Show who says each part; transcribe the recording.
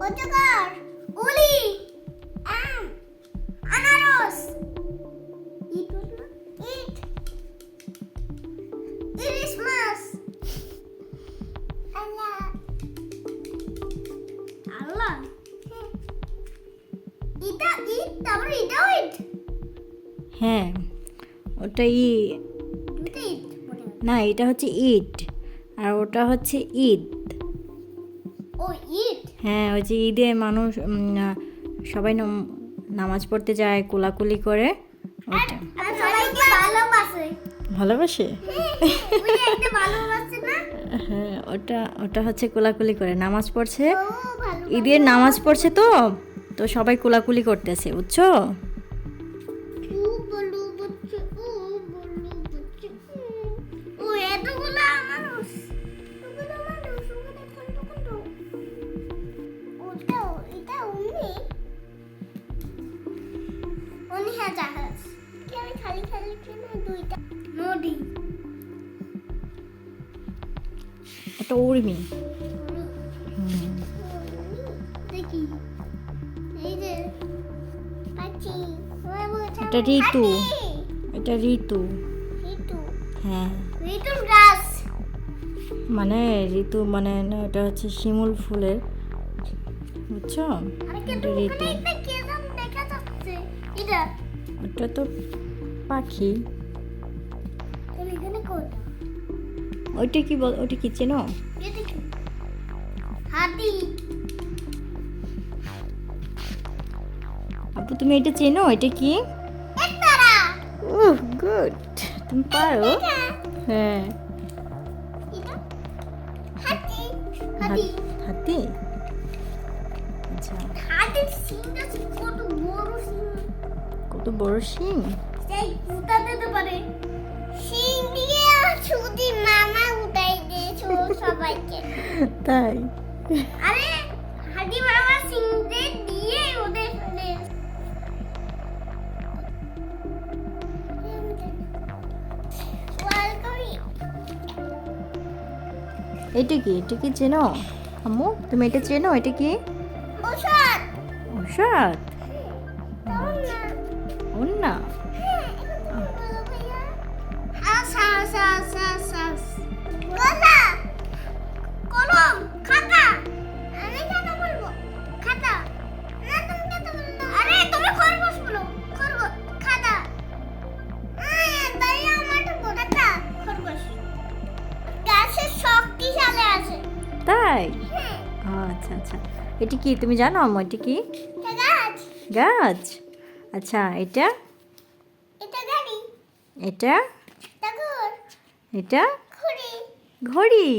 Speaker 1: অজগর, উলি, আম, আনারস, ইট, ইট, ইলিশ মাছ, আল্লাহ, আল্লাহ, এটা ইট, তারপরে এটাও ইট,
Speaker 2: হ্যাঁ ওটা
Speaker 1: দুটো ইট মনে হয়।
Speaker 2: না, এটা হচ্ছে ইট আর ওটা হচ্ছে ঈদ।
Speaker 1: ও ইট,
Speaker 2: হ্যাঁ, ওই যে ঈদে মানুষ সবাই নামাজ পড়তে যায়, কোলাকুলি করে ওটা।
Speaker 1: আর সবাইকে ভালোবাসে।
Speaker 2: ভালোবাসে?
Speaker 1: ওই যে একটা ভালোবাসে না?
Speaker 2: হ্যাঁ, ওটা ওটা হচ্ছে কোলাকুলি করে নামাজ পড়ছে।
Speaker 1: ও ভালো।
Speaker 2: ঈদের নামাজ পড়ছে তো তো সবাই কোলাকুলি করতেছে, বুঝছো?
Speaker 1: ও বলু বচ্চে, ও বলু বচ্চে। ও এতগুলা মানুষ। এতগুলা মানুষ, ওখানে কোনটা? ওটা, এটা উনি। উনি হ্যাঁ জাহাজ। কি আমি খালি খালি কেন দুইটা? নদী।
Speaker 2: এটা উর্মি। হুম।
Speaker 1: দেখি। এই যে পাখি।
Speaker 2: এটা ঋতু। এটা ঋতু।
Speaker 1: ঋতু।
Speaker 2: হ্যাঁ,
Speaker 1: ঋতুর গাছ।
Speaker 2: মানে ঋতু মানে না, এটা হচ্ছে শিমুল ফুলের, বুঝছো?
Speaker 1: আরে কিন্তু
Speaker 2: এটা ঋতু।
Speaker 1: ওখানে একটা কে যেন দেখা যাচ্ছে। এটা।
Speaker 2: ওটা তো পাখি।
Speaker 1: তোর এখানে কোনটা?
Speaker 2: ওইটা কি বল, ওইটা কি চেনো?
Speaker 1: এটা কি? হাতি।
Speaker 2: আপু তুমি এটা চেনো? এটা কি?
Speaker 1: একতারা।
Speaker 2: গুড, তুমি পারো।
Speaker 1: এটা।
Speaker 2: হ্যাঁ।
Speaker 1: এটা। হাতি। হাতি।
Speaker 2: হাতি। আচ্ছা,
Speaker 1: হাতির সিংটা কত বড় সিং।
Speaker 2: কত বড় শিং।
Speaker 1: সেই উঠা দিতে পারে। সিং দিয়ে ছুটি মামা উঠাই দিয়েছে সবাইকে।
Speaker 2: তাই?
Speaker 1: আরে হাতি মামা সিংকে দিয়ে ওদের ফেলে।
Speaker 2: এটা কি? এটা কি চেনো আম্মু? তুমি এটা চেনো? এটা কি?
Speaker 1: ওষুধ।
Speaker 2: ঔষধ?
Speaker 1: তখন না।
Speaker 2: ওন্না?
Speaker 1: কলম, খাতা। আমি খাতা বলবো। খাতা। না তুমি খাতা বলো না। আরে তুমি খরগোশ বলো। খরগোশ, খাতা। তাই আমার তো খাতা, খরগোশ। গাছের শক্তিশালী আছে।
Speaker 2: তাই?
Speaker 1: হ্যাঁ,
Speaker 2: আচ্ছা আচ্ছা, এটা কি তুমি জানো আম্মু? এটা কি?
Speaker 1: এটা গাছ।
Speaker 2: গাছ? আচ্ছা, এটা?
Speaker 1: এটা গাড়ি।
Speaker 2: এটা?
Speaker 1: এটা ঘর।
Speaker 2: এটা
Speaker 1: ঘুড়ি।
Speaker 2: ঘড়ি।